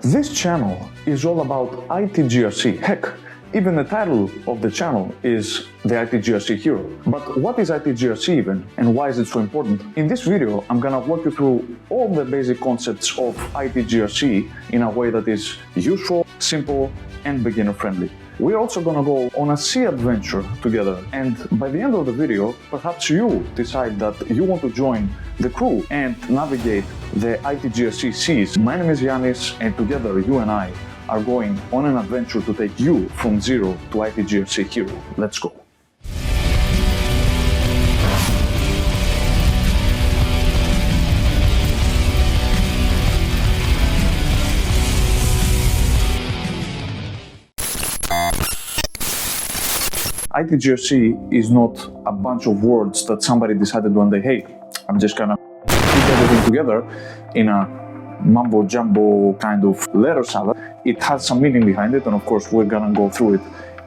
This channel is all about IT GRC. Heck, even the title of the channel is the IT GRC Hero. But what is IT GRC even, and why is it so important? In this video, I'm gonna walk you through all the basic concepts of IT GRC in a way that is useful, simple, and beginner-friendly. We're also gonna go on a sea adventure together, and by the end of the video, perhaps you decide that you want to join the crew and navigate the IT GRC seas. My name is Yannis, and together you and I are going on an adventure to take you from zero to IT GRC Hero. Let's go. IT GRC is not a bunch of words that somebody decided one day, hey, I'm just gonna put everything together in a mumbo jumbo kind of letter salad. It has some meaning behind it, and of course we're gonna go through it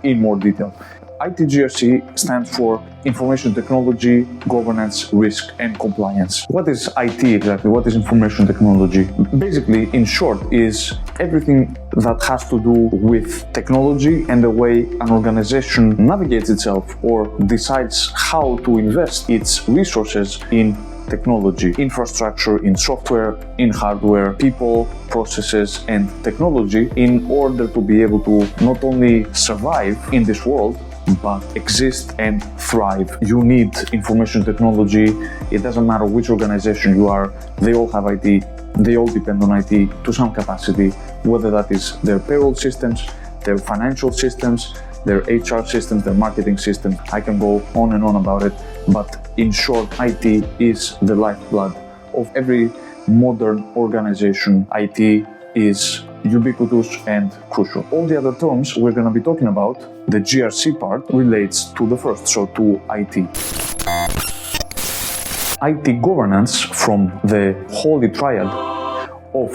in more detail. IT GRC stands for Information Technology, Governance, Risk and Compliance. What is IT exactly? What is information technology? Basically, in short, is everything that has to do with technology and the way an organization navigates itself or decides how to invest its resources in technology, infrastructure, in software, in hardware, people, processes, and technology in order to be able to not only survive in this world, but exist and thrive. You need information technology. It doesn't matter which organization you are, they all have IT, they all depend on IT to some capacity, whether that is their payroll systems, their financial systems, their HR systems, their marketing systems. I can go on and on about it, but in short, IT is the lifeblood of every modern organization. IT is ubiquitous and crucial. All the other terms we're going to be talking about, the GRC part relates to the first, so to IT. IT governance, from the holy triad of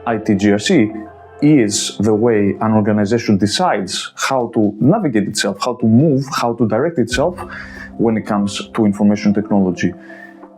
IT GRC, is the way an organization decides how to navigate itself, how to move, how to direct itself when it comes to information technology.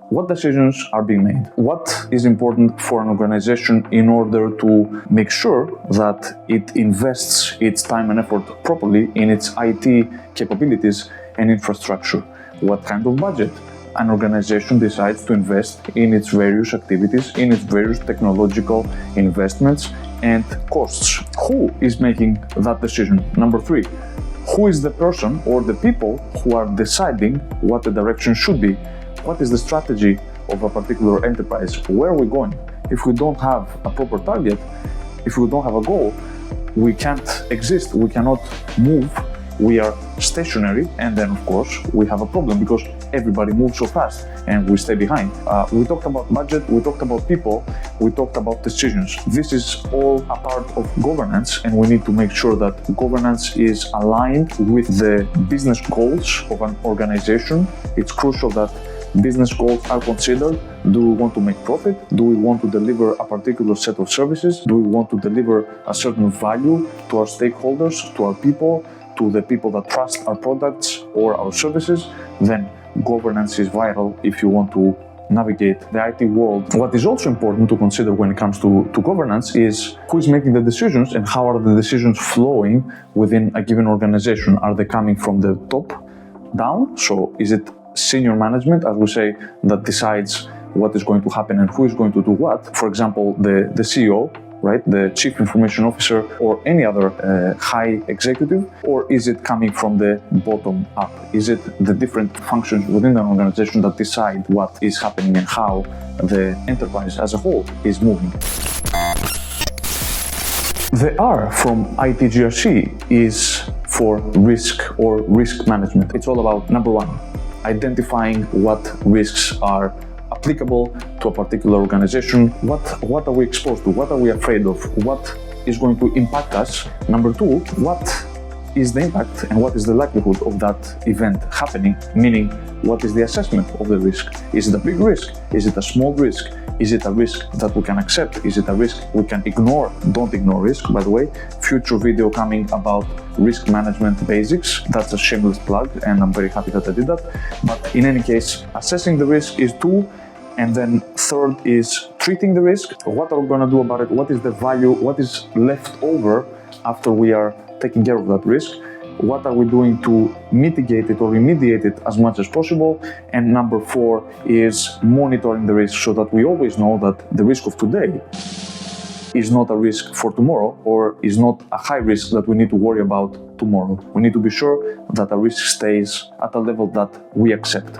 What decisions are being made? What is important for an organization in order to make sure that it invests its time and effort properly in its IT capabilities and infrastructure? What kind of budget an organization decides to invest in its various activities, in its various technological investments and costs? Who is making that decision? Number three, who is the person or the people who are deciding what the direction should be? What is the strategy of a particular enterprise? Where are we going? If we don't have a proper target, if we don't have a goal, we can't exist, we cannot move, we are stationary, and then of course we have a problem because everybody moves so fast and we stay behind. We talked about budget, we talked about people, we talked about decisions. This is all a part of governance, and we need to make sure that governance is aligned with the business goals of an organization. It's crucial that business goals are considered. Do we want to make profit? Do we want to deliver a particular set of services? Do we want to deliver a certain value to our stakeholders, to our people, to the people that trust our products or our services? Then governance is vital if you want to navigate the IT world. What is also important to consider when it comes to governance is who is making the decisions and how are the decisions flowing within a given organization. Are they coming from the top down? So is it senior management, as we say, that decides what is going to happen and who is going to do what? For example, the CEO, right, the chief information officer, or any other high executive? Or is it coming from the bottom up? Is it the different functions within an organization that decide what is happening and how the enterprise as a whole is moving? The R from IT GRC is for risk or risk management. It's all about, number one, identifying what risks are applicable to a particular organization. What are we exposed to? What are we afraid of? What is going to impact us? Number two, what is the impact and what is the likelihood of that event happening? Meaning, what is the assessment of the risk? Is it a big risk? Is it a small risk? Is it a risk that we can accept? Is it a risk we can ignore? Don't ignore risk, by the way. Future video coming about risk management basics. That's a shameless plug, and I'm very happy that I did that. But in any case, assessing the risk is two, And then third is treating the risk. What are we going to do about it? What is the value? What is left over after we are taking care of that risk? What are we doing to mitigate it or remediate it as much as possible? And number four is monitoring the risk so that we always know that the risk of today is not a risk for tomorrow, or is not a high risk that we need to worry about tomorrow. We need to be sure that the risk stays at a level that we accept.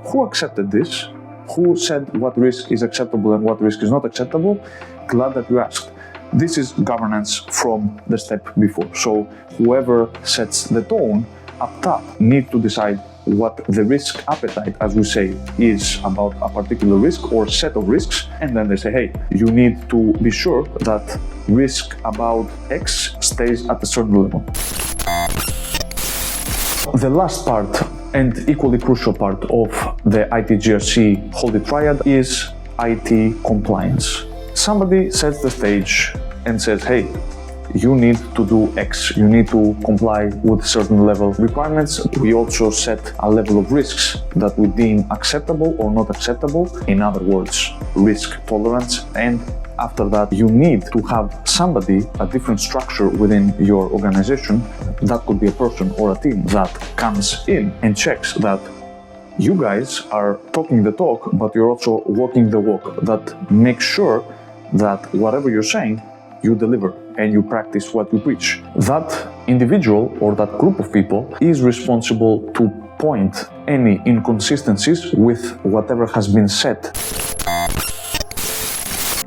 Who accepted this? Who said what risk is acceptable and what risk is not acceptable? Glad that you asked. This is governance from the step before. So whoever sets the tone up top needs to decide what the risk appetite, as we say, is about a particular risk or set of risks. And then they say, hey, you need to be sure that risk about X stays at a certain level. The last part, and equally crucial part of the IT GRC holy triad, is IT compliance. Somebody sets the stage and says, hey, you need to do X, you need to comply with certain level of requirements. We also set a level of risks that we deem acceptable or not acceptable. In other words, risk tolerance. And after that, you need to have somebody, a different structure within your organization, that could be a person or a team, that comes in and checks that you guys are talking the talk, but you're also walking the walk, that makes sure that whatever you're saying, you deliver and you practice what you preach. That individual or that group of people is responsible to point any inconsistencies with whatever has been said.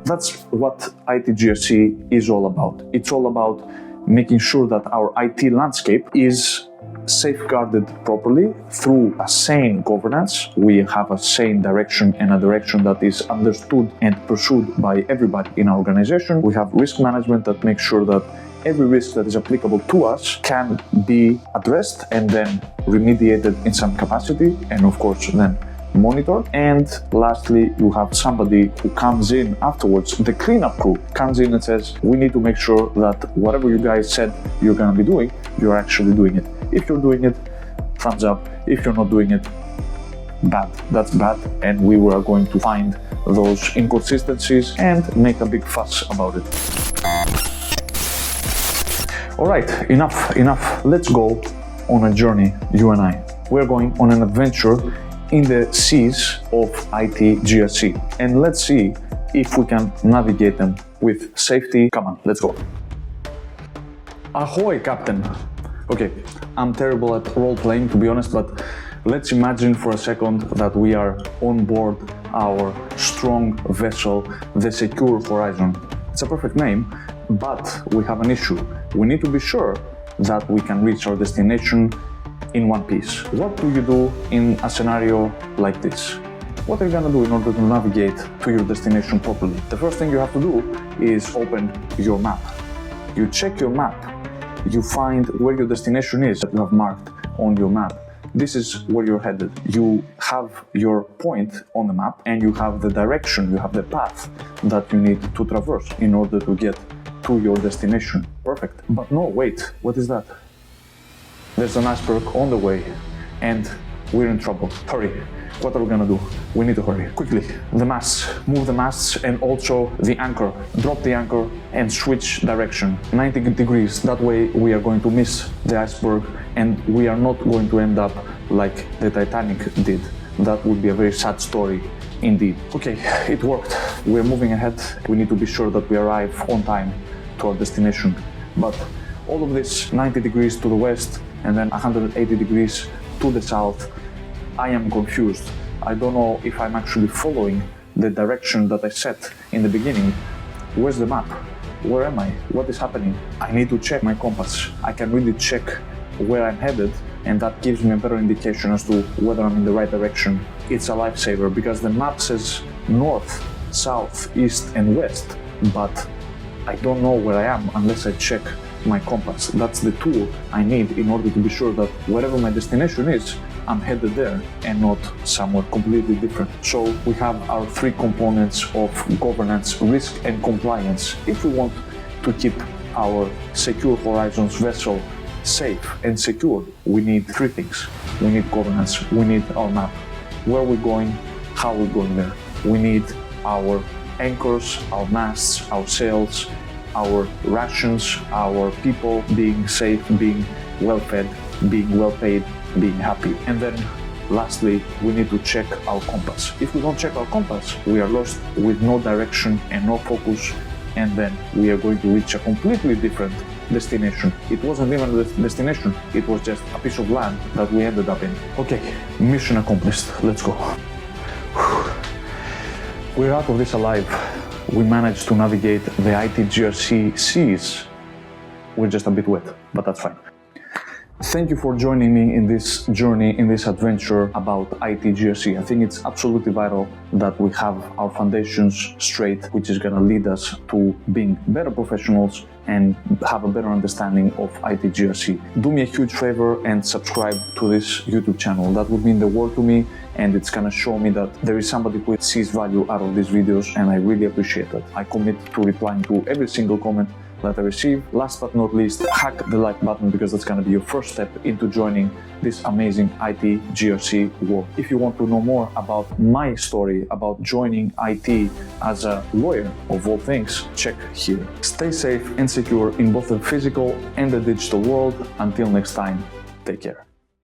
That's what IT GRC is all about. It's all about making sure that our IT landscape is safeguarded properly through a sane governance. We have a sane direction and a direction that is understood and pursued by everybody in our organization. We have risk management that makes sure that every risk that is applicable to us can be addressed and then remediated in some capacity, and of course then monitored. And lastly, you have somebody who comes in afterwards, the cleanup crew comes in and says, we need to make sure that whatever you guys said you're going to be doing, you're actually doing it. If you're doing it, thumbs up. If you're not doing it, bad. That's bad. And we were going to find those inconsistencies and make a big fuss about it. All right, enough. Let's go on a journey, you and I. We're going on an adventure in the seas of IT GRC. And let's see if we can navigate them with safety. Come on, let's go. Ahoy, Captain. Okay, I'm terrible at role-playing, to be honest, but let's imagine for a second that we are on board our strong vessel, the Secure Horizon. It's a perfect name, but we have an issue. We need to be sure that we can reach our destination in one piece. What do you do in a scenario like this? What are you gonna do in order to navigate to your destination properly? The first thing you have to do is open your map. You check your map. You find where your destination is that you have marked on your map. This is where you're headed. You have your point on the map and you have the direction, you have the path that you need to traverse in order to get to your destination. Perfect. But no, wait, what is that? There's an iceberg on the way and we're in trouble. Hurry. What are we gonna do? We need to hurry. Quickly, the masts. Move the masts and also the anchor. Drop the anchor and switch direction. 90 degrees. That way we are going to miss the iceberg and we are not going to end up like the Titanic did. That would be a very sad story indeed. Okay, it worked. We're moving ahead. We need to be sure that we arrive on time to our destination. But all of this 90 degrees to the west and then 180 degrees to the south, I am confused. I don't know if I'm actually following the direction that I set in the beginning. Where's the map? Where am I? What is happening? I need to check my compass. I can really check where I'm headed, and that gives me a better indication as to whether I'm in the right direction. It's a lifesaver because the map says north, south, east, and west, but I don't know where I am unless I check my compass. That's the tool I need in order to be sure that wherever my destination is, I'm headed there and not somewhere completely different. So we have our three components of governance, risk, and compliance. If we want to keep our Secure Horizons vessel safe and secure, we need three things. We need governance, we need our map. Where we're going, how we're going there. we need our anchors, our masts, our sails, our rations, our people being safe, being well fed, being well paid, being happy. And then lastly, we need to check our compass. If we don't check our compass, we are lost with no direction and no focus, and then we are going to reach a completely different destination. It wasn't even a destination, it was just a piece of land that we ended up in. Okay, mission accomplished. Let's go. We're out of this alive. We managed to navigate the IT GRC seas. We're just a bit wet, but that's fine. Thank you for joining me in this journey, in this adventure about IT GRC. I think it's absolutely vital that we have our foundations straight, which is going to lead us to being better professionals and have a better understanding of IT GRC. Do me a huge favor and subscribe to this YouTube channel. That would mean the world to me, and it's going to show me that there is somebody who sees value out of these videos, and I really appreciate it. I commit to replying to every single comment that I receive. Last but not least, hack the like button, because that's going to be your first step into joining this amazing IT GRC world. If you want to know more about my story, about joining IT as a lawyer of all things, check here. Stay safe and secure in both the physical and the digital world. Until next time, take care.